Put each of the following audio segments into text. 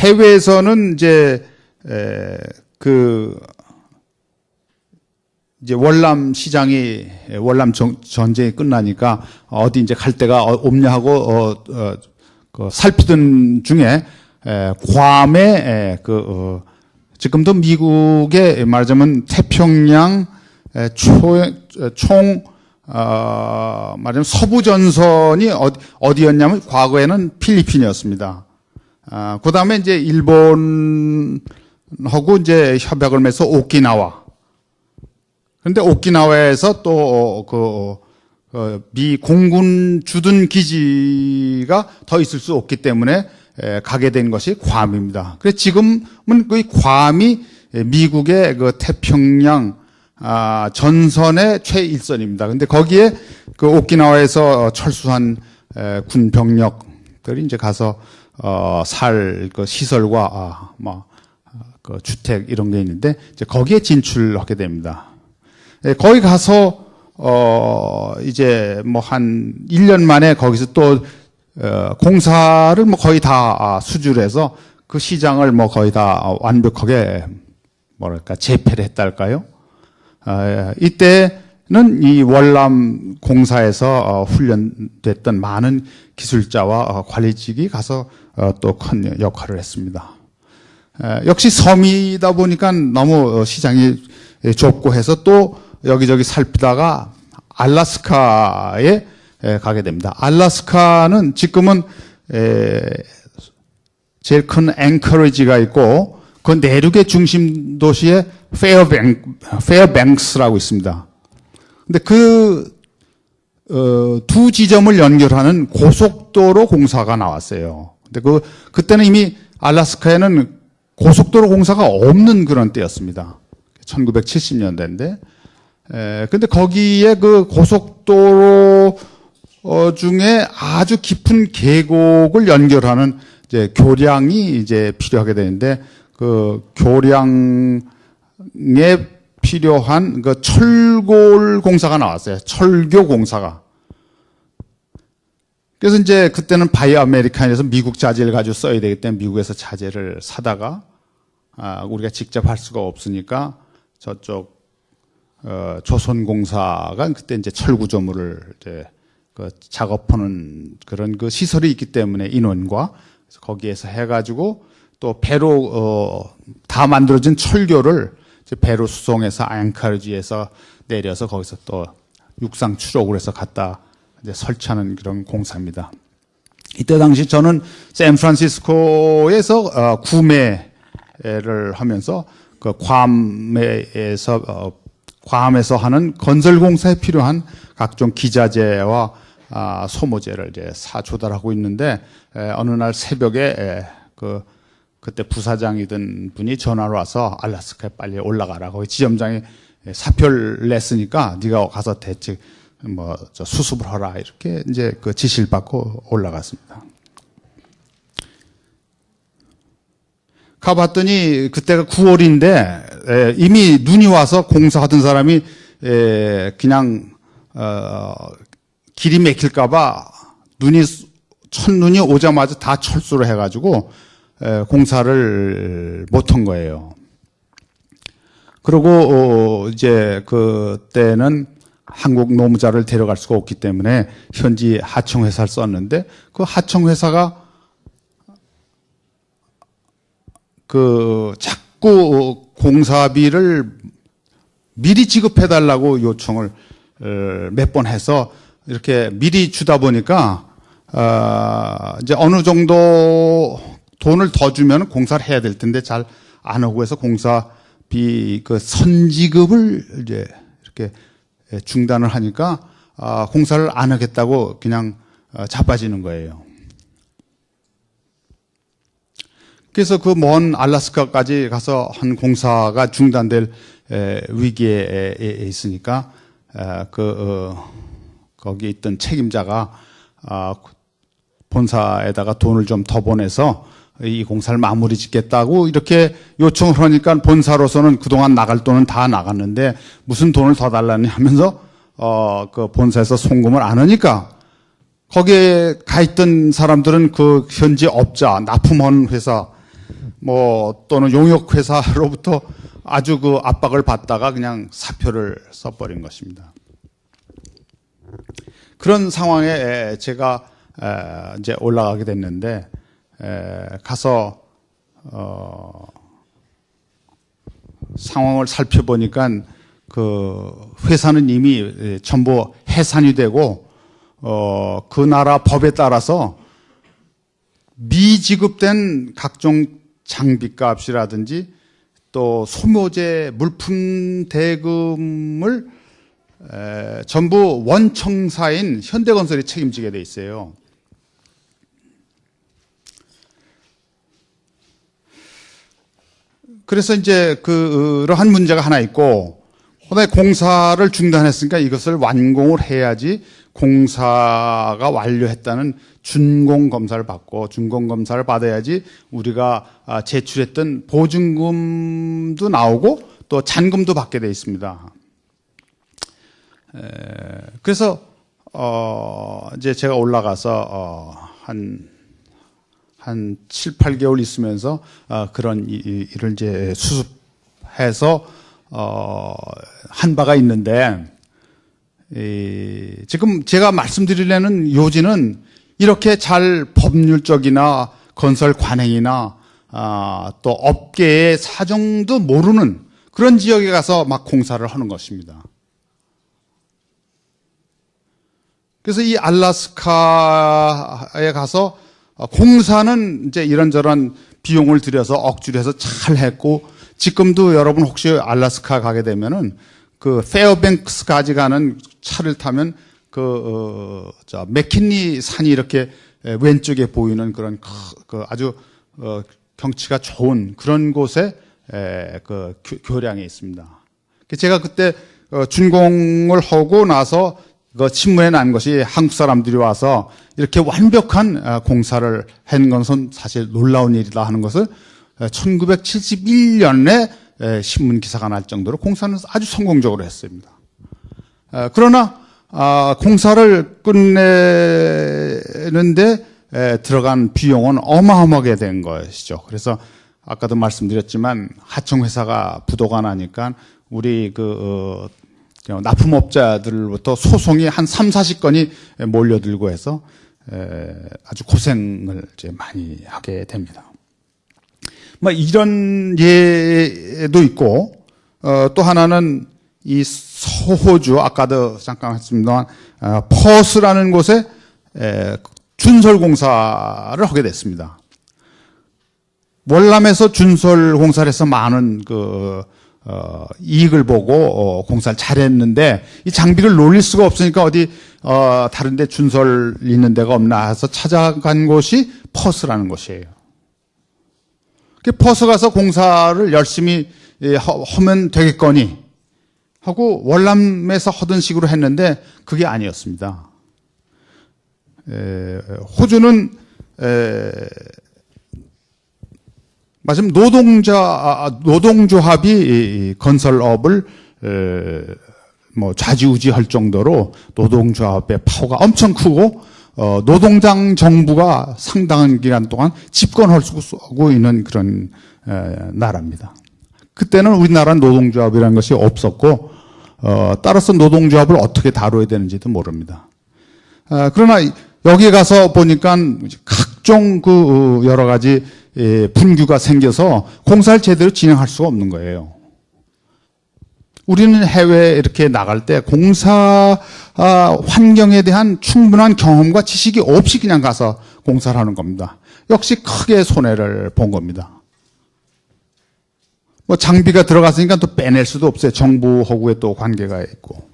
해외에서는 이제 이제 월남 시장이 월남 전쟁이 끝나니까 어디 이제 갈 데가 없냐 하고 살피던 중에 괌에 지금도 미국의 말하자면 태평양 말하자면 서부 전선이 어디였냐면 과거에는 필리핀이었습니다. 그 다음에 이제 일본하고 이제 협약을 맺어서 오키나와. 그런데 오키나와에서 또 미 공군 주둔 기지가 더 있을 수 없기 때문에 가게 된 것이 괌입니다. 그래서 지금은 그 괌이 미국의 그 태평양 전선의 최일선입니다. 근데 거기에 그 오키나와에서 철수한 군 병력들이 이제 가서 살 그 시설과 그 주택 이런 게 있는데 이제 거기에 진출하게 됩니다. 거기 가서 이제 뭐 한 1년 만에 거기서 또 공사를 뭐 거의 다 수주해서 그 시장을 뭐 거의 다 완벽하게 뭐랄까 재패를 했달까요? 이때는 이 월남 공사에서 훈련됐던 많은 기술자와 관리직이 가서 또 큰 역할을 했습니다. 역시 섬이다 보니까 너무 시장이 좁고 해서 또 여기저기 살피다가 알래스카에 가게 됩니다. 알래스카는 지금은 제일 큰 앵커리지가 있고 그 내륙의 중심 도시에 페어뱅스라고 있습니다. 근데 그 두 지점을 연결하는 고속도로 공사가 나왔어요. 근데 그때는 이미 알래스카에는 고속도로 공사가 없는 그런 때였습니다. 1970년대인데. 근데 거기에 그 고속도로 중에 아주 깊은 계곡을 연결하는 이제 교량이 이제 필요하게 되는데 그 교량에 필요한 그 철골 공사가 나왔어요. 철교 공사가. 그래서 이제 그때는 바이 아메리칸에서 미국 자재를 가지고 써야 되기 때문에 미국에서 자재를 사다가 우리가 직접 할 수가 없으니까 저쪽 조선공사가 그때 이제 철구조물을 이제 그 작업하는 그런 그 시설이 있기 때문에 인원과 그래서 거기에서 해가지고 또 배로 다 만들어진 철교를 이제 배로 수송해서 앵커리지에서 내려서 거기서 또 육상 추록을 해서 갖다 이제 설치하는 그런 공사입니다. 이때 당시 저는 샌프란시스코에서 구매를 하면서 그 괌에서 하는 건설 공사에 필요한 각종 기자재와 소모재를 이제 조달하고 있는데 어느 날 새벽에 그때 부사장이던 분이 전화를 와서 알래스카에 빨리 올라가라고 지점장이 사표를 냈으니까 네가 가서 대책 수습을 하라 이렇게 이제 그 지시를 받고 올라갔습니다. 가봤더니 그때가 9월인데 이미 눈이 와서 공사하던 사람이 그냥 길이 막힐까봐 첫눈이 오자마자 다 철수를 해가지고 공사를 못한 거예요. 그리고 이제 그때는 한국 노무자를 데려갈 수가 없기 때문에 현지 하청회사를 썼는데 그 하청회사가 자꾸 공사비를 미리 지급해달라고 요청을 몇 번 해서 이렇게 미리 주다 보니까 이제 어느 정도 돈을 더 주면 공사를 해야 될 텐데 잘 안 하고 해서 공사비 선지급을 이제 이렇게 중단을 하니까 공사를 안 하겠다고 그냥 자빠지는 거예요. 그래서 그 먼 알래스카까지 가서 한 공사가 중단될 위기에 있으니까 거기 있던 책임자가 본사에다가 돈을 좀 더 보내서 이 공사를 마무리 짓겠다고 이렇게 요청을 하니까 본사로서는 그동안 나갈 돈은 다 나갔는데 무슨 돈을 더 달라니 하면서 그 본사에서 송금을 안 하니까 거기에 가 있던 사람들은 그 현지 업자 납품원 회사 뭐 또는 용역회사로부터 아주 그 압박을 받다가 그냥 사표를 써버린 것입니다. 그런 상황에 제가 이제 올라가게 됐는데 가서 상황을 살펴보니까 그 회사는 이미 전부 해산이 되고 그 나라 법에 따라서 미지급된 각종 장비값이라든지 또 소묘제 물품 대금을 전부 원청사인 현대건설이 책임지게 돼 있어요. 그래서 이제 그러한 문제가 하나 있고, 그다음에 공사를 중단했으니까 이것을 완공을 해야지 공사가 완료했다는 준공검사를 받고, 준공검사를 받아야지 우리가 제출했던 보증금도 나오고 또 잔금도 받게 돼 있습니다. 그래서 이제 제가 올라가서 한 7, 8개월 있으면서 그런 일을 이제 수습해서 한 바가 있는데, 지금 제가 말씀드리려는 요지는 이렇게 잘 법률적이나 건설 관행이나 또 업계의 사정도 모르는 그런 지역에 가서 막 공사를 하는 것입니다. 그래서 이 알래스카에 가서 공사는 이제 이런저런 비용을 들여서 억지로 해서 잘 했고, 지금도 여러분 혹시 알래스카 가게 되면은 그 페어뱅크스까지 가는 차를 타면 맥킨리 산이 이렇게 왼쪽에 보이는 그런 아주 경치가 좋은 그런 곳에 그 교량에 있습니다. 제가 그때 준공을 하고 나서 그 신문에 난 것이 한국 사람들이 와서 이렇게 완벽한 공사를 한 것은 사실 놀라운 일이다 하는 것을 1971년에 신문 기사가 날 정도로 공사는 아주 성공적으로 했습니다. 그러나 공사를 끝내는데 들어간 비용은 어마어마하게 된 것이죠. 그래서 아까도 말씀드렸지만 하청회사가 부도가 나니까 우리 납품업자들로부터 소송이 한 3, 40건이 몰려들고 해서 아주 고생을 이제 많이 하게 됩니다. 뭐 이런 예도 있고, 또 하나는 이 서호주, 아까도 잠깐 했습니다만, 퍼스라는 곳에 준설공사를 하게 됐습니다. 월남에서 준설공사를 해서 많은 이익을 보고 공사를 잘했는데, 이 장비를 놀릴 수가 없으니까 어디 다른 데 준설 있는 데가 없나 해서 찾아간 곳이 퍼스라는 곳이에요. 퍼스 가서 공사를 열심히 하면 되겠거니 하고 월남에서 하던 식으로 했는데 그게 아니었습니다. 호주는 마침 노동조합이 건설업을 뭐 좌지우지할 정도로 노동조합의 파워가 엄청 크고, 노동당 정부가 상당한 기간 동안 집권할 수 있는 그런 나라입니다. 그때는 우리나라는 노동조합이라는 것이 없었고, 따라서 노동조합을 어떻게 다뤄야 되는지도 모릅니다. 그러나 여기 가서 보니까 각종 여러 가지 분규가 생겨서 공사를 제대로 진행할 수가 없는 거예요. 우리는 해외에 이렇게 나갈 때 공사 환경에 대한 충분한 경험과 지식이 없이 그냥 가서 공사를 하는 겁니다. 역시 크게 손해를 본 겁니다. 뭐 장비가 들어갔으니까 또 빼낼 수도 없어요. 정부하고의 또 관계가 있고.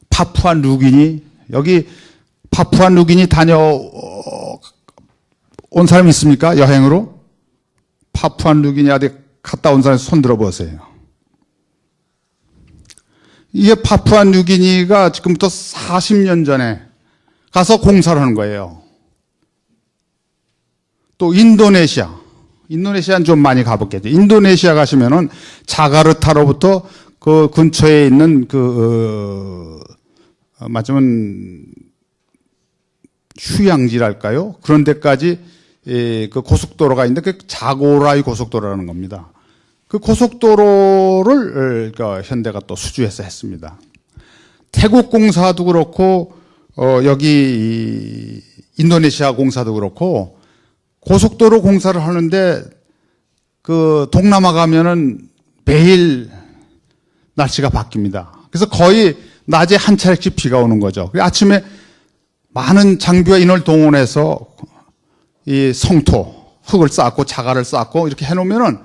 파푸아 누기니, 여기 파푸아 누기니 다녀온 사람 있습니까? 여행으로? 파푸아 누기니 어디 갔다 온 사람 손 들어보세요. 이게 파푸아 뉴기니가 지금부터 40년 전에 가서 공사를 하는 거예요. 또 인도네시아는 좀 많이 가봤겠죠. 인도네시아 가시면은 자카르타로부터 그 근처에 있는 맞으면 휴양지랄까요? 그런 데까지 그 고속도로가 있는데 그 자고라이 고속도로라는 겁니다. 그 고속도로를 현대가 또 수주해서 했습니다. 태국공사도 그렇고 여기 인도네시아 공사도 그렇고 고속도로 공사를 하는데 그 동남아 가면은 매일 날씨가 바뀝니다. 그래서 거의 낮에 한 차례씩 비가 오는 거죠. 아침에 많은 장비와 인을 동원해서 이 성토, 흙을 쌓고 자갈을 쌓고 이렇게 해놓으면은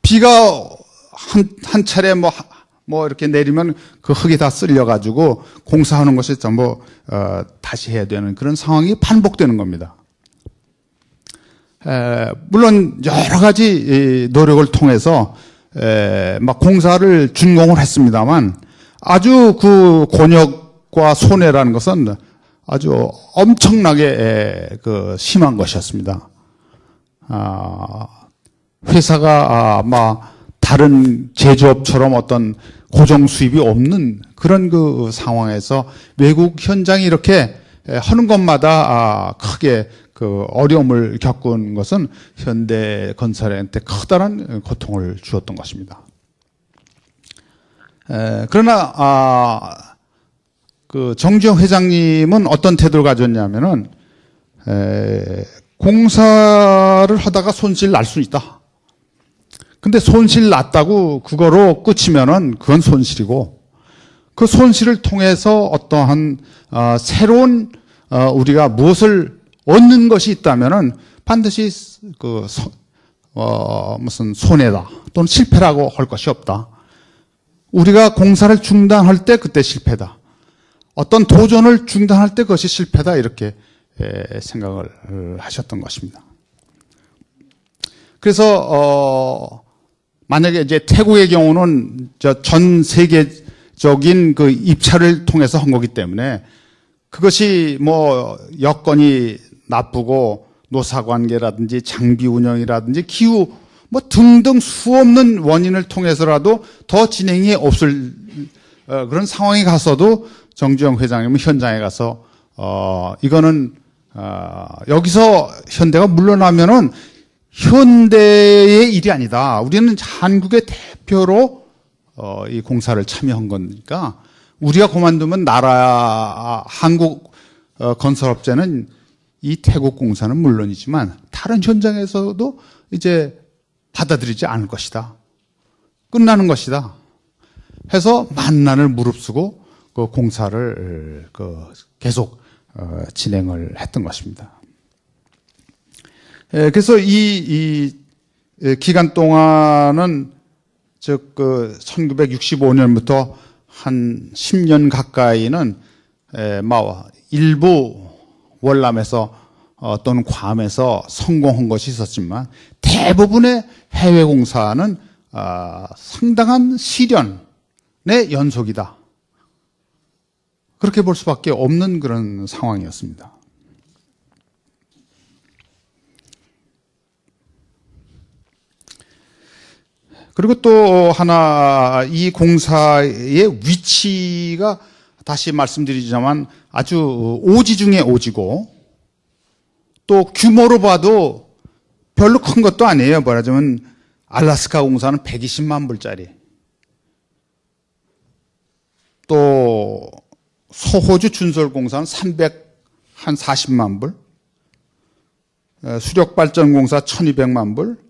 비가 한 차례 뭐 이렇게 내리면 그 흙이 다 쓸려가지고 공사하는 것이 전부 다시 해야 되는 그런 상황이 반복되는 겁니다. 물론 여러 가지 노력을 통해서 막 공사를 준공을 했습니다만 아주 그 곤욕과 손해라는 것은 아주 엄청나게 그 심한 것이었습니다. 회사가 아마 다른 제조업처럼 어떤 고정 수입이 없는 그런 그 상황에서 외국 현장이 이렇게 하는 것마다 크게 그 어려움을 겪은 것은 현대건설한테 커다란 고통을 주었던 것입니다. 그러나 그 정주영 회장님은 어떤 태도를 가졌냐면은 공사를 하다가 손실 날 수 있다. 근데 손실 났다고 그거로 끝이면은 그건 손실이고 그 손실을 통해서 어떠한 새로운 우리가 무엇을 얻는 것이 있다면은 반드시 그 무슨 손해다 또는 실패라고 할 것이 없다. 우리가 공사를 중단할 때 그때 실패다. 어떤 도전을 중단할 때 그것이 실패다 이렇게 생각을 하셨던 것입니다. 그래서 만약에 이제 태국의 경우는 전 세계적인 그 입찰을 통해서 한 거기 때문에 그것이 뭐 여건이 나쁘고 노사관계라든지 장비 운영이라든지 기후 뭐 등등 수없는 원인을 통해서라도 더 진행이 없을 그런 상황이 가서도 정주영 회장님은 현장에 가서 이거는 여기서 현대가 물러나면은 현대의 일이 아니다. 우리는 한국의 대표로 이 공사를 참여한 거니까 우리가 그만두면 한국 건설업체는 이 태국 공사는 물론이지만 다른 현장에서도 이제 받아들이지 않을 것이다. 끝나는 것이다. 해서 만난을 무릅쓰고 그 공사를 계속 진행을 했던 것입니다. 그래서 이 기간 동안은 즉 1965년부터 한 10년 가까이는 일부 월남에서 또는 괌에서 성공한 것이 있었지만 대부분의 해외 공사는 상당한 시련의 연속이다. 그렇게 볼 수밖에 없는 그런 상황이었습니다. 그리고 또 하나 이 공사의 위치가 다시 말씀드리자면 아주 오지 중에 오지고 또 규모로 봐도 별로 큰 것도 아니에요. 말하자면 알래스카 공사는 120만 불짜리 또 소호주 준솔 공사는 340만 불 수력발전공사 1200만 불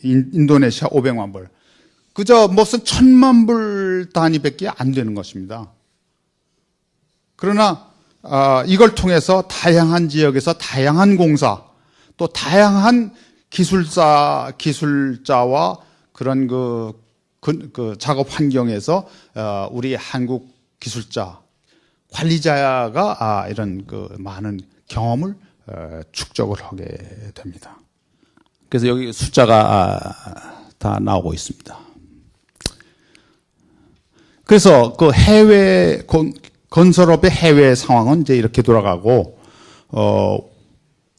인도네시아 500만 불. 그저 무슨 1000만 불 단위밖에 안 되는 것입니다. 그러나 이걸 통해서 다양한 지역에서 다양한 공사, 또 다양한 기술자와 그런 그 작업 환경에서 우리 한국 기술자, 관리자가 이런 그 많은 경험을 축적을 하게 됩니다. 그래서 여기 숫자가 다 나오고 있습니다. 그래서 그 해외 건설업의 해외 상황은 이제 이렇게 돌아가고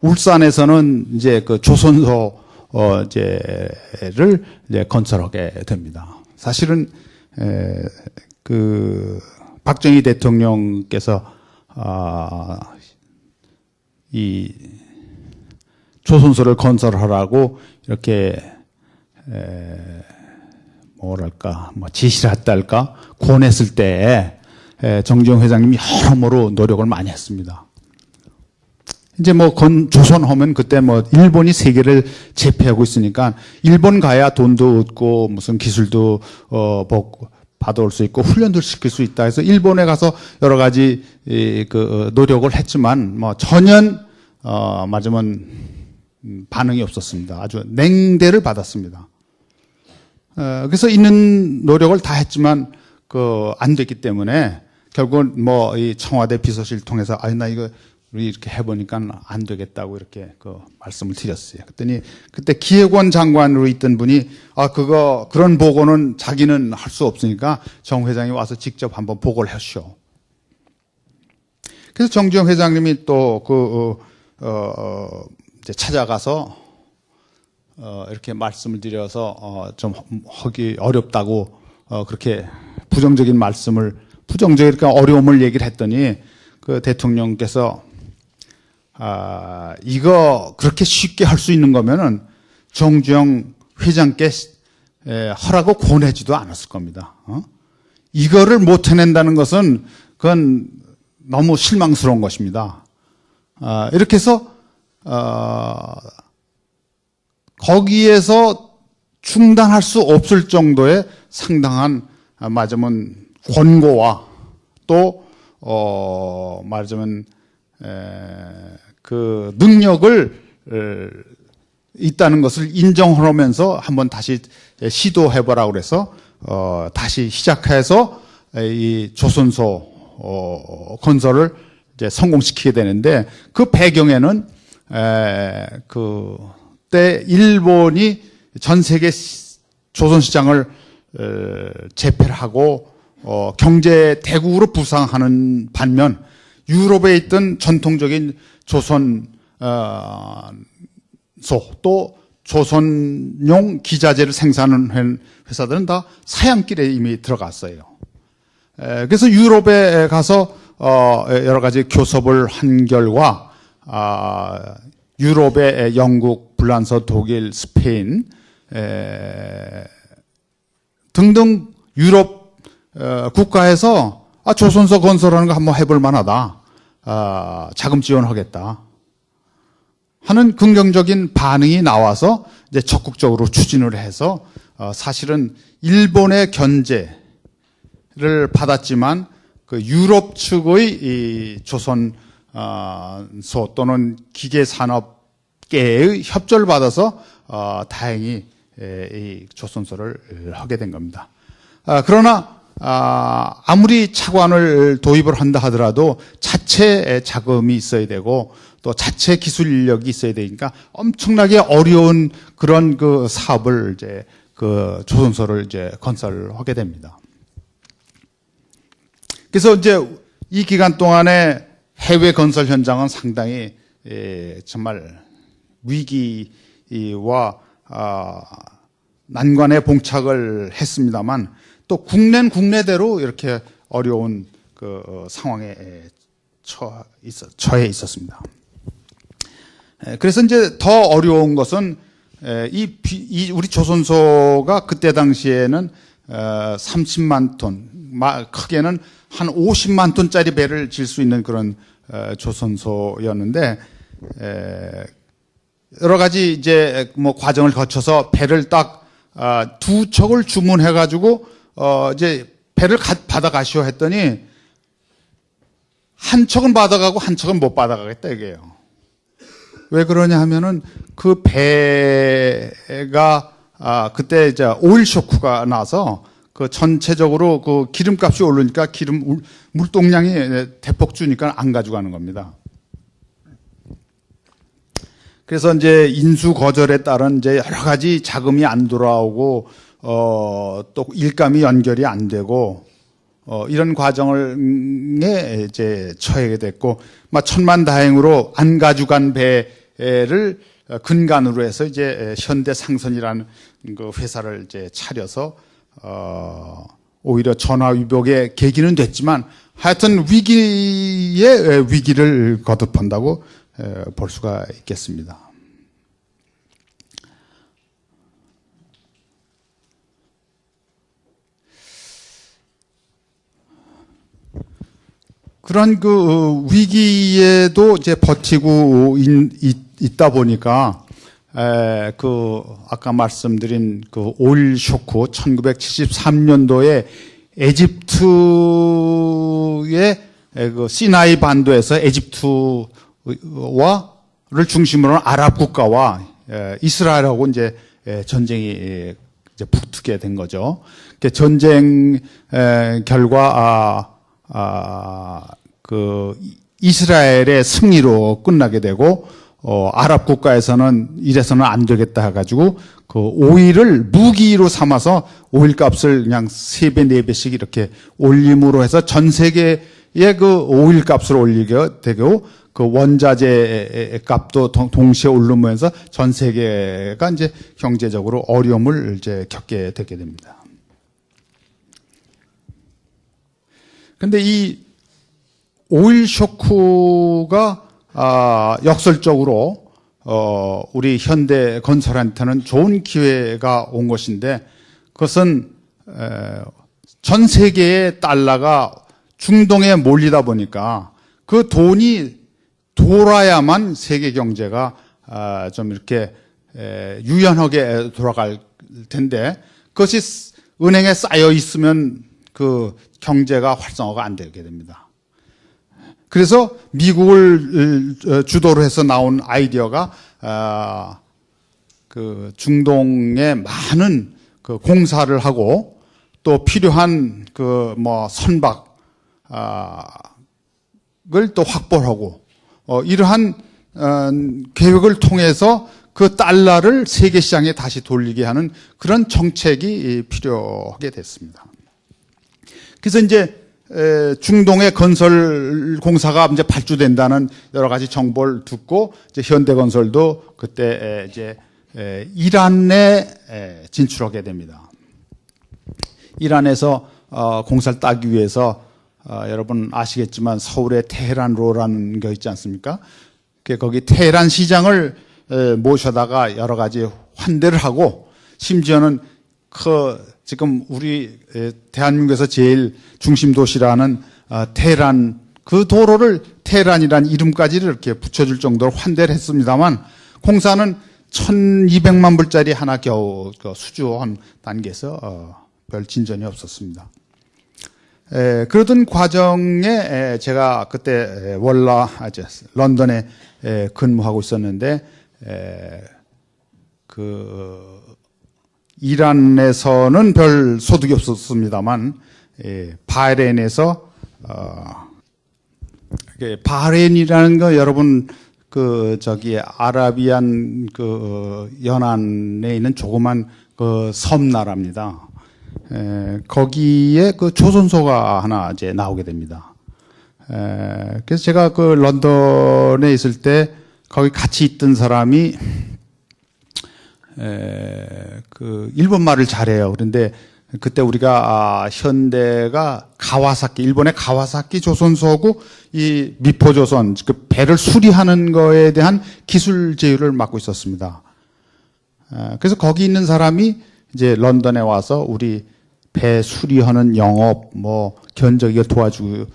울산에서는 이제 그 조선소 이제를 이제 건설하게 됩니다. 사실은 그 박정희 대통령께서 이 조선소를 건설하라고 이렇게 뭐랄까 뭐 지시를 했달까 권했을 때 정주영 회장님이 여러모로 노력을 많이 했습니다. 이제 뭐 조선 하면 그때 뭐 일본이 세계를 제패하고 있으니까 일본 가야 돈도 얻고 무슨 기술도 받아올 수 있고 훈련도 시킬 수 있다 해서 일본에 가서 여러 가지 그 노력을 했지만 뭐 전혀 맞으면 반응이 없었습니다. 아주 냉대를 받았습니다. 그래서 있는 노력을 다 했지만 안 됐기 때문에 결국은 뭐 이 청와대 비서실 통해서 나 이거 우리 이렇게 해보니까 안 되겠다고 이렇게 말씀을 드렸어요. 그랬더니 그때 기획원 장관으로 있던 분이 그런 보고는 자기는 할 수 없으니까 정 회장이 와서 직접 한번 보고를 하시오. 그래서 정주영 회장님이 또 이제 찾아가서 이렇게 말씀을 드려서 좀 하기 어렵다고 그렇게 부정적인 어려움을 얘기를 했더니 그 대통령께서 이거 그렇게 쉽게 할 수 있는 거면은 정주영 회장께 하라고 권하지도 않았을 겁니다. 이거를 못 해낸다는 것은 그건 너무 실망스러운 것입니다. 이렇게 해서 거기에서 중단할 수 없을 정도의 상당한 말하자면 권고와 또 말하자면 그 능력을 있다는 것을 인정하면서 한번 다시 시도해보라고 그래서 다시 시작해서 이 조선소 건설을 이제 성공시키게 되는데 그 배경에는 그때 일본이 전 세계 조선시장을 제패를 하고 경제 대국으로 부상하는 반면 유럽에 있던 전통적인 조선소 또 조선용 기자재를 생산하는 회사들은 다 사양길에 이미 들어갔어요. 그래서 유럽에 가서 여러 가지 교섭을 한 결과 유럽의 영국, 불란서, 독일, 스페인 등등 유럽 국가에서 조선소 건설하는 거 한번 해볼 만하다. 자금 지원하겠다. 하는 긍정적인 반응이 나와서 이제 적극적으로 추진을 해서 사실은 일본의 견제를 받았지만 그 유럽 측의 이 조선소 또는 기계산업계의 협조를 받아서 다행히 이 조선소를 하게 된 겁니다. 그러나 아무리 차관을 도입을 한다 하더라도 자체 자금이 있어야 되고 또 자체 기술 인력이 있어야 되니까 엄청나게 어려운 그런 그 사업을 이제 그 조선소를 이제 건설하게 됩니다. 그래서 이제 이 기간 동안에 해외 건설 현장은 상당히 정말 위기와 난관에 봉착을 했습니다만 또 국내는 국내대로 이렇게 어려운 그 상황에 처해 있었습니다. 그래서 이제 더 어려운 것은 우리 조선소가 그때 당시에는 30만 톤, 크게는 한 50만 톤짜리 배를 질 수 있는 그런 조선소였는데 여러 가지 이제 뭐 과정을 거쳐서 배를 딱 두 척을 주문해가지고 이제 배를 받아가시오 했더니 한 척은 받아가고 한 척은 못 받아가겠다 이게요. 왜 그러냐 하면은 그 배가 그때 이제 오일 쇼크가 나서 그 전체적으로 그 기름값이 오르니까 물동량이 대폭 주니까 안 가져가는 겁니다. 그래서 이제 인수 거절에 따른 이제 여러 가지 자금이 안 돌아오고 또 일감이 연결이 안 되고 이런 과정에 이제 처하게 됐고 천만다행으로 안 가져간 배를 근간으로 해서 이제 현대상선이라는 그 회사를 이제 차려서 오히려 전화위복의 계기는 됐지만 하여튼 위기에 위기를 거듭한다고 볼 수가 있겠습니다. 그런 그 위기에도 이제 버티고 있다 보니까 그 아까 말씀드린 그 오일 쇼크 1973년도에 에집트의 그 시나이 반도에서 에집트와를 중심으로 한 아랍 국가와 이스라엘하고 이제 전쟁이 이제 붙게 된 거죠. 전쟁 결과 그 이스라엘의 승리로 끝나게 되고 아랍 국가에서는 이래서는 안 되겠다 해가지고 그 오일을 무기로 삼아서 오일 값을 그냥 3배, 4배씩 이렇게 올림으로 해서 전 세계의 그 오일 값을 올리게 되고 그 원자재 값도 동시에 오르면서 전 세계가 이제 경제적으로 어려움을 이제 겪게 되게 됩니다. 근데 이 오일 쇼크가 역설적으로 우리 현대 건설한테는 좋은 기회가 온 것인데 그것은 전 세계의 달러가 중동에 몰리다 보니까 그 돈이 돌아야만 세계 경제가 좀 이렇게 유연하게 돌아갈 텐데 그것이 은행에 쌓여 있으면 그 경제가 활성화가 안 되게 됩니다. 그래서 미국을 주도로 해서 나온 아이디어가 그 중동에 많은 그 공사를 하고 또 필요한 그 뭐 선박을 또 확보하고 이러한 계획을 통해서 그 달러를 세계 시장에 다시 돌리게 하는 그런 정책이 필요하게 됐습니다. 그래서 이제 중동의 건설 공사가 이제 발주된다는 여러 가지 정보를 듣고 이제 현대건설도 그때 이제 이란에 진출하게 됩니다. 이란에서 공사를 따기 위해서 여러분 아시겠지만 서울에 테헤란로라는 게 있지 않습니까? 거기 테헤란 시장을 모셔다가 여러 가지 환대를 하고 심지어는 지금 우리 대한민국에서 제일 중심 도시라는 테헤란 그 도로를 테헤란이라는 이름까지 이렇게 붙여줄 정도로 환대를 했습니다만 공사는 1,200만 불짜리 하나 겨우 수주한 단계에서 별 진전이 없었습니다. 그러던 과정에 제가 그때 런던에 근무하고 있었는데 그 이란에서는 별 소득이 없었습니다만 바흐레인에서 바흐레인이라는 거 여러분 그 저기 아라비안 그 연안에 있는 조그만 그 섬나라입니다. 거기에 그 조선소가 하나 이제 나오게 됩니다. 그래서 제가 그 런던에 있을 때 거기 같이 있던 사람이 그 일본말을 잘해요. 그런데 그때 우리가 현대가 가와사키, 일본의 가와사키 조선소하고 이 미포조선 그 배를 수리하는 거에 대한 기술 제휴를 맡고 있었습니다. 그래서 거기 있는 사람이 이제 런던에 와서 우리 배 수리하는 영업 뭐 견적 이걸 도와주기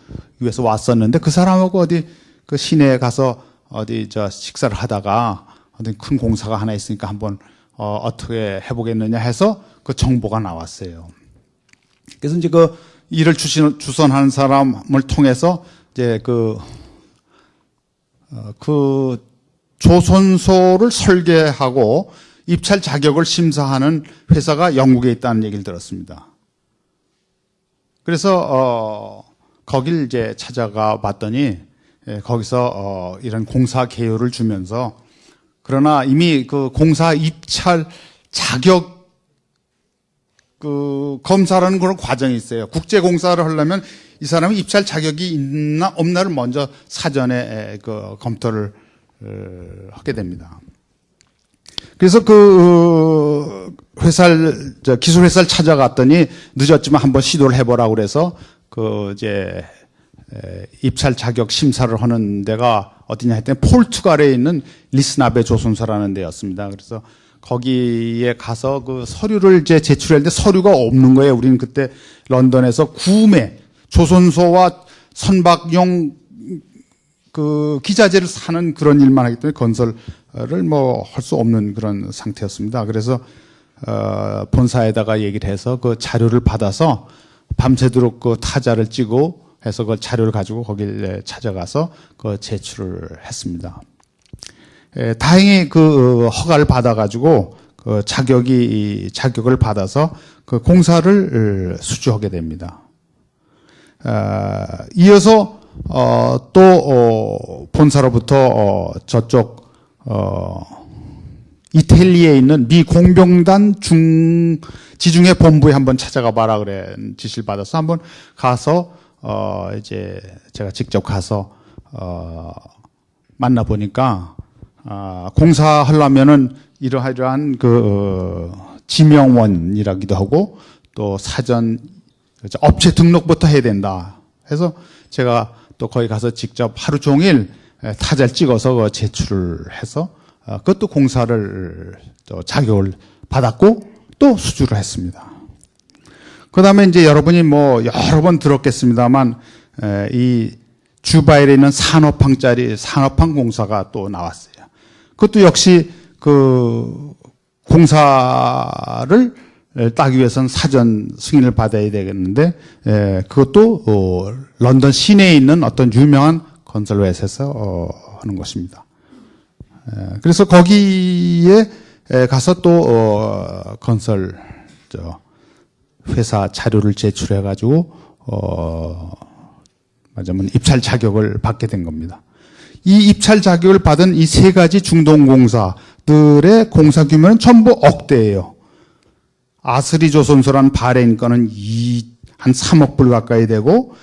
위해서 왔었는데 그 사람하고 어디 그 시내에 가서 어디 저 식사를 하다가 어디 큰 공사가 하나 있으니까 한번 어떻게 해보겠느냐 해서 그 정보가 나왔어요. 그래서 이제 그 일을 주선하는 사람을 통해서 이제 그 조선소를 설계하고 입찰 자격을 심사하는 회사가 영국에 있다는 얘기를 들었습니다. 그래서 거길 이제 찾아가 봤더니 거기서 이런 공사 개요를 주면서 그러나 이미 그 공사 입찰 자격 그 검사라는 그런 과정이 있어요. 국제 공사를 하려면 이 사람이 입찰 자격이 있나 없나를 먼저 사전에 그 검토를 하게 됩니다. 그래서 그 기술 회사를 찾아갔더니 늦었지만 한번 시도를 해보라고 그래서 그 이제 입찰 자격 심사를 하는 데가 어디냐 했더니 포르투갈에 있는 리스나베 조선소라는 데였습니다. 그래서 거기에 가서 그 서류를 이제 제출했는데 서류가 없는 거예요. 우리는 그때 런던에서 구매, 조선소와 선박용 그 기자재를 사는 그런 일만 하기 때문에 건설을 뭐 할 수 없는 그런 상태였습니다. 그래서 본사에다가 얘기를 해서 그 자료를 받아서 밤새도록 그 타자를 찌고 해서 그 자료를 가지고 거기를 찾아가서 그 제출을 했습니다. 다행히 그 허가를 받아가지고 그 자격을 받아서 그 공사를 수주하게 됩니다. 이어서 또 본사로부터 저쪽 이태리에 있는 미 공병단 지중해 본부에 한번 찾아가 봐라 그래 지시를 받아서 한번 가서 이제 제가 직접 가서 만나 보니까 공사하려면은 이러한 그 지명원이라기도 하고 또 사전 업체 등록부터 해야 된다 해서 제가 또 거기 가서 직접 하루 종일 타자를 찍어서 그 제출을 해서 그것도 공사를 또 자격을 받았고 또 수주를 했습니다. 그 다음에 이제 여러분이 뭐 여러 번 들었겠습니다만 이 주바일에 있는 산업항 공사가 또 나왔어요. 그것도 역시 그 공사를 따기 위해서는 사전 승인을 받아야 되겠는데 그것도 런던 시내에 있는 어떤 유명한 건설 회사에서 하는 것입니다. 그래서 거기에 가서 또 건설 회사 자료를 제출해 가지고 말하자면 입찰 자격을 받게 된 겁니다. 이 입찰 자격을 받은 이 세 가지 중동 공사들의 공사 규모는 전부 억대예요. 아스리 조선소란 바레인 거는 한 3억 불 가까이 되고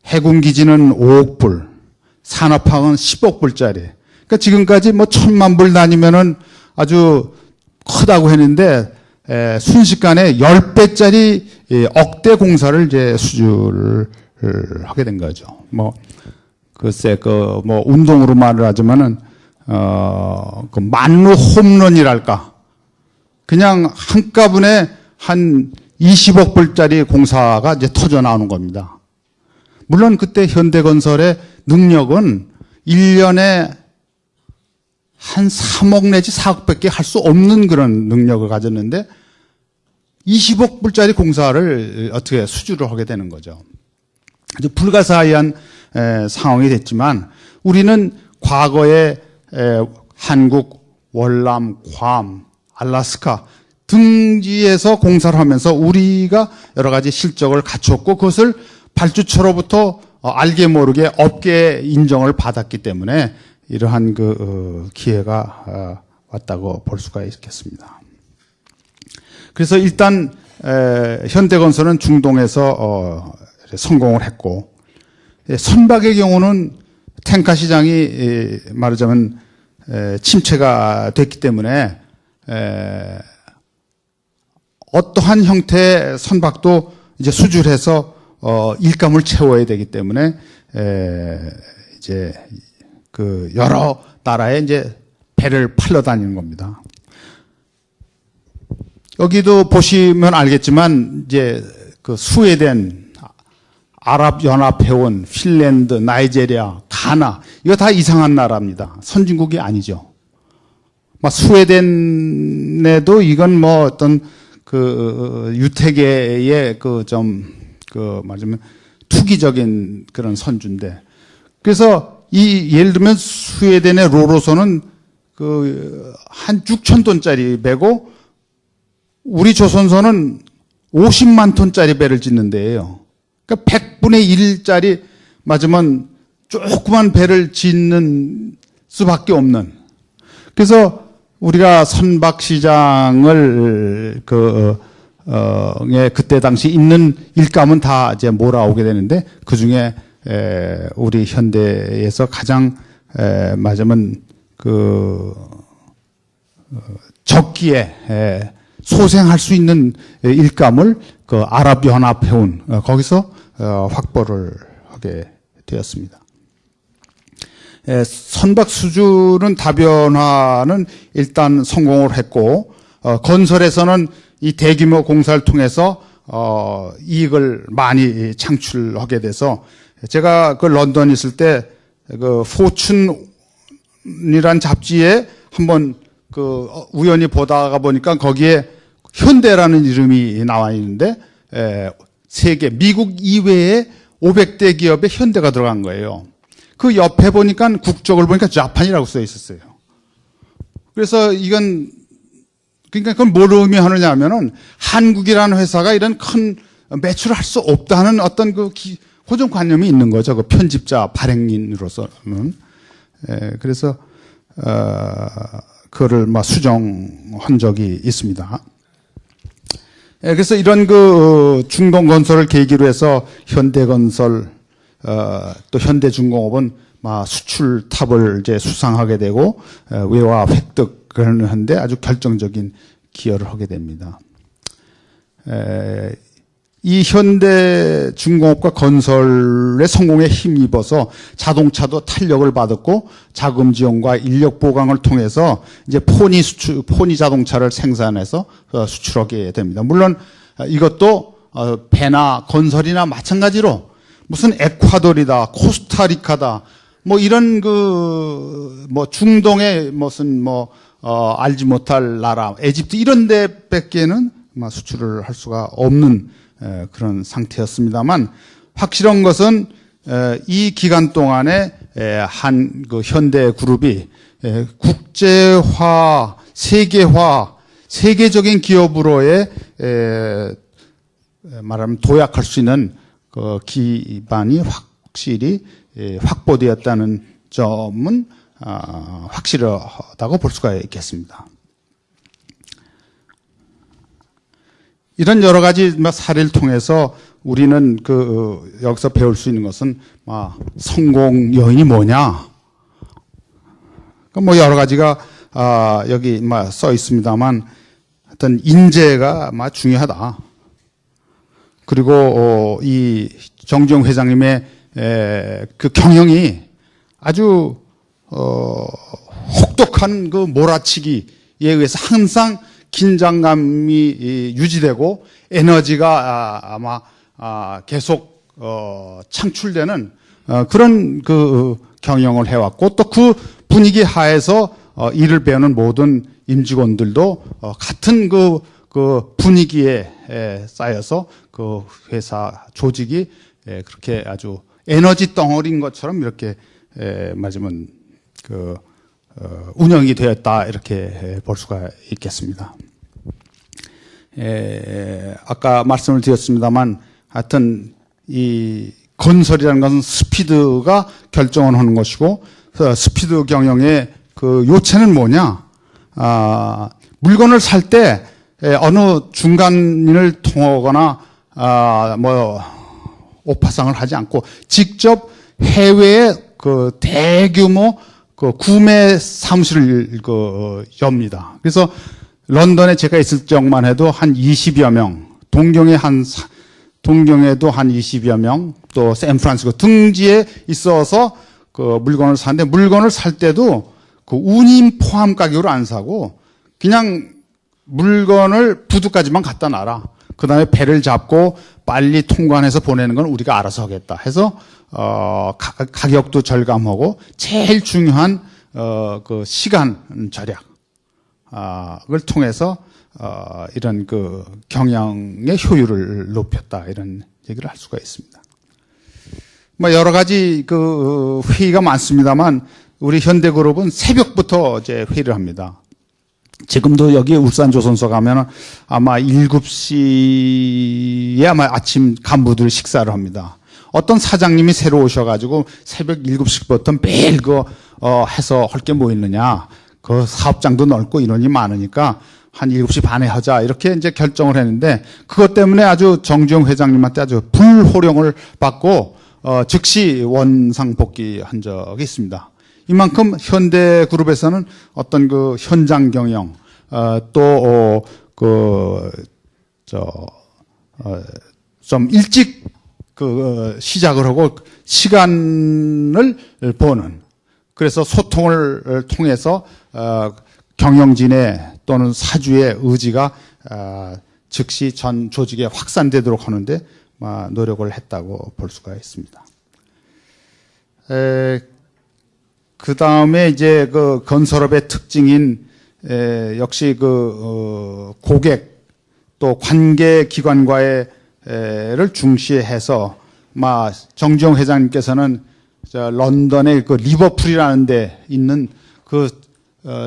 해군 기지는 5억 불, 산업항은 10억 불짜리. 그러니까 지금까지 뭐 1,000만 불 다니면은 아주 크다고 했는데 순식간에 10배짜리 억대 공사를 이제 수주를 하게 된 거죠. 뭐 글쎄 뭐 운동으로 말을 하지만은 그 만루 홈런이랄까. 그냥 한꺼번에 한 20억 불짜리 공사가 이제 터져 나오는 겁니다. 물론 그때 현대건설의 능력은 1년에 한 3억 내지 4억밖에 할 수 없는 그런 능력을 가졌는데 20억 불짜리 공사를 어떻게 수주를 하게 되는 거죠. 아주 불가사의한 상황이 됐지만 우리는 과거에 한국, 월남, 괌, 알래스카 등지에서 공사를 하면서 우리가 여러 가지 실적을 갖췄고 그것을 발주처로부터 알게 모르게 업계 인정을 받았기 때문에 이러한 그 기회가 왔다고 볼 수가 있겠습니다. 그래서 일단 현대건설은 중동에서 성공을 했고 선박의 경우는 탱커 시장이 말하자면 침체가 됐기 때문에 어떠한 형태의 선박도 이제 수주를 해서 일감을 채워야 되기 때문에 이제 그 여러 나라에 이제 배를 팔러 다니는 겁니다. 여기도 보시면 알겠지만 이제 그 스웨덴, 아랍연합회원, 핀란드, 나이지리아, 가나 이거 다 이상한 나라입니다. 선진국이 아니죠. 막 스웨덴에도 이건 뭐 어떤 그 유태계의 말하자면 투기적인 그런 선주인데 그래서 이 예를 들면 스웨덴의 로로선은 그 한 6,000톤짜리 배고 우리 조선선은 50만 톤짜리 배를 짓는 데예요. 그러니까 100분의 1짜리 맞으면 조그만 배를 짓는 수밖에 없는. 그래서 우리가 선박 시장을 그때 당시 있는 일감은 다 이제 몰아오게 되는데 그 중에 우리 현대에서 가장 맞으면 적기에 소생할 수 있는 일감을 그 아랍연합회원 거기서 확보를 하게 되었습니다. 선박 수주는 다변화는 일단 성공을 했고 건설에서는 이 대규모 공사를 통해서 이익을 많이 창출하게 돼서 제가 그 런던 있을 때 그 포춘이란 잡지에 한번 그 우연히 보다가 보니까 거기에 현대라는 이름이 나와 있는데 세계 미국 이외에 500대 기업에 현대가 들어간 거예요. 그 옆에 보니까 국적을 보니까 자판이라고 써 있었어요. 그래서 그러니까 그건 뭘 의미하느냐 하면은 한국이라는 회사가 이런 큰 매출을 할 수 없다는 어떤 그 고정관념이 있는 거죠. 그 편집자 발행인으로서는. 그래서 그거를 수정한 적이 있습니다. 그래서 이런 그 중동건설을 계기로 해서 현대건설, 또 현대중공업은 수출탑을 이제 수상하게 되고 외화 획득을 하는데 아주 결정적인 기여를 하게 됩니다. 이 현대중공업과 건설의 성공에 힘입어서 자동차도 탄력을 받았고 자금 지원과 인력 보강을 통해서 이제 포니 자동차를 생산해서 수출하게 됩니다. 물론 이것도 배나 건설이나 마찬가지로 무슨 에콰도르다, 코스타리카다, 이런 중동의 무슨 알지 못할 나라, 에집트 이런 데밖에는 수출을 할 수가 없는 그런 상태였습니다만 확실한 것은 이 기간 동안에 한 그 현대 그룹이 국제화, 세계화, 세계적인 기업으로의 말하면 도약할 수 있는 그 기반이 확실히 확보되었다는 점은 확실하다고 볼 수가 있겠습니다. 이런 여러 가지 사례를 통해서 우리는 여기서 배울 수 있는 것은 성공 요인이 뭐냐? 여러 가지가 여기 써 있습니다만 하여튼 인재가 중요하다. 그리고 이 정주영 회장님의 그 경영이 아주 혹독한 그 몰아치기에 의해서 항상 긴장감이 유지되고 에너지가 아마 계속 창출되는 그런 그 경영을 해왔고 또 그 분위기 하에서 일을 배우는 모든 임직원들도 같은 그 분위기에 쌓여서 그 회사 조직이 그렇게 아주 에너지 덩어리인 것처럼 이렇게 맞으면 운영이 되었다 이렇게 볼 수가 있겠습니다. 아까 말씀을 드렸습니다만 하여튼 이 건설이라는 것은 스피드가 결정을 하는 것이고 스피드 경영의 그 요체는 뭐냐? 물건을 살 때 어느 중간인을 통하거나 오파상을 하지 않고 직접 해외에 그 대규모 그 구매 사무실을 엽니다. 그래서 런던에 제가 있을 적만 해도 한 20여 명, 동경에도 한 20여 명, 또 샌프란시스코 등지에 있어서 그 물건을 사는데 물건을 살 때도 그 운임 포함 가격으로 안 사고 그냥 물건을 부두까지만 갖다 놔라. 그 다음에 배를 잡고 빨리 통관해서 보내는 건 우리가 알아서 하겠다 해서 가격도 절감하고 제일 중요한 그 시간 절약을 통해서 이런 그 경영의 효율을 높였다 이런 얘기를 할 수가 있습니다. 여러 가지 그 회의가 많습니다만 우리 현대그룹은 새벽부터 이제 회의를 합니다. 지금도 여기 울산조선소 가면 아마 7시에 아마 아침 간부들 식사를 합니다. 어떤 사장님이 새로 오셔가지고 새벽 7시부터 매일 해서 할 게 뭐 있느냐. 그 사업장도 넓고 인원이 많으니까 한 7시 반에 하자. 이렇게 이제 결정을 했는데 그것 때문에 아주 정주영 회장님한테 아주 불호령을 받고 즉시 원상 복귀한 적이 있습니다. 이만큼 현대그룹에서는 어떤 그 현장 경영, 좀 일찍 시작을 하고 시간을 버는, 그래서 소통을 통해서 경영진의 또는 사주의 의지가 즉시 전 조직에 확산되도록 하는데 노력을 했다고 볼 수가 있습니다. 그 다음에 이제 그 건설업의 특징인 역시 고객 또 관계 기관과의 를 중시해서 정주영 회장님께서는 런던의 그 리버풀이라는 데 있는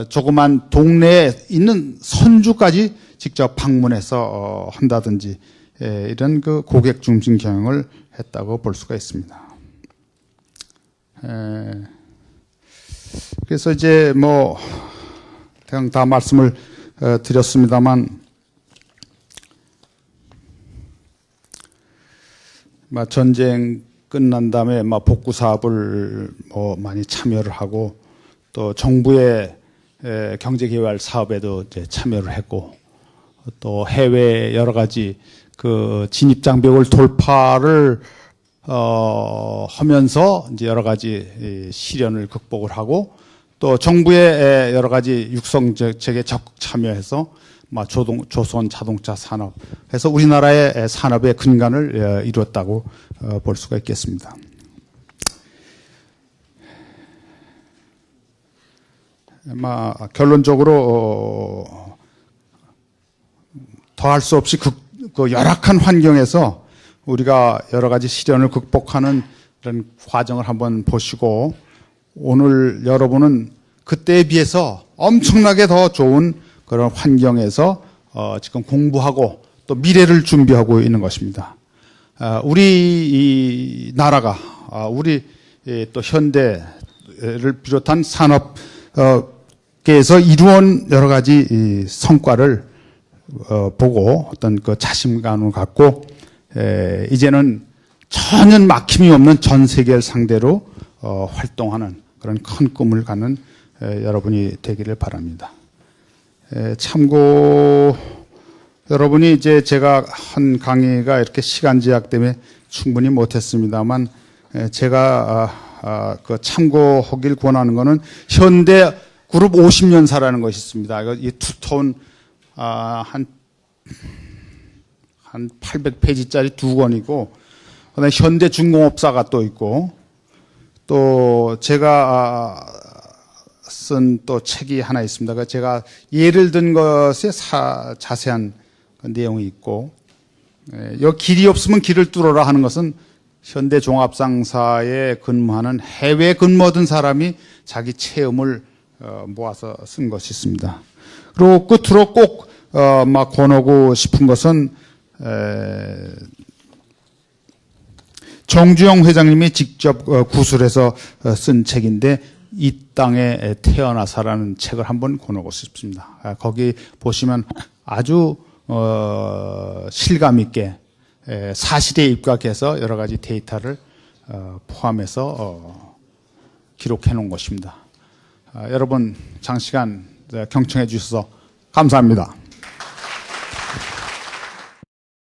조그만 동네에 있는 선주까지 직접 방문해서 한다든지 이런 그 고객 중심 경영을 했다고 볼 수가 있습니다. 그래서 이제 그냥 다 말씀을 드렸습니다만 전쟁 끝난 다음에 복구 사업을 많이 참여를 하고 또 정부의 경제개발 사업에도 이제 참여를 했고 또 해외 여러 가지 그 진입장벽을 돌파를 하면서 이제 여러 가지 시련을 극복을 하고 또 정부의 여러 가지 육성 정책에 적극 참여해서 조선 자동차 산업 해서 우리나라의 산업의 근간을 이루었다고 볼 수가 있겠습니다. 결론적으로 더할 수 없이 그 열악한 환경에서 우리가 여러 가지 시련을 극복하는 이런 과정을 한번 보시고 오늘 여러분은 그때에 비해서 엄청나게 더 좋은 그런 환경에서 지금 공부하고 또 미래를 준비하고 있는 것입니다. 우리 이 나라가 우리 또 현대를 비롯한 산업계에서 이루어온 여러 가지 성과를 보고 어떤 그 자신감을 갖고 이제는 전혀 막힘이 없는 전 세계를 상대로 활동하는 그런 큰 꿈을 갖는 여러분이 되기를 바랍니다. 참고 여러분이 이제 제가 한 강의가 이렇게 시간 제약 때문에 충분히 못했습니다만 제가 그 참고하길 권하는 것은 현대 그룹 50년사라는 것이 있습니다. 이 두터운 한 800페이지짜리 두 권이고 그다음에 현대 중공업사가 또 있고 또 제가 쓴 또 책이 하나 있습니다. 제가 예를 든 것에 자세한 내용이 있고 여기 길이 없으면 길을 뚫어라 하는 것은 현대 종합상사에 근무하는 해외 근무하던 사람이 자기 체험을 모아서 쓴 것이 있습니다. 그리고 끝으로 꼭 권하고 싶은 것은 정주영 회장님이 직접 구술해서 쓴 책인데 이 땅에 태어나서라는 책을 한번 권하고 싶습니다. 거기 보시면 아주 실감 있게 사실에 입각해서 여러 가지 데이터를 포함해서 기록해 놓은 것입니다. 여러분 장시간 경청해 주셔서 감사합니다.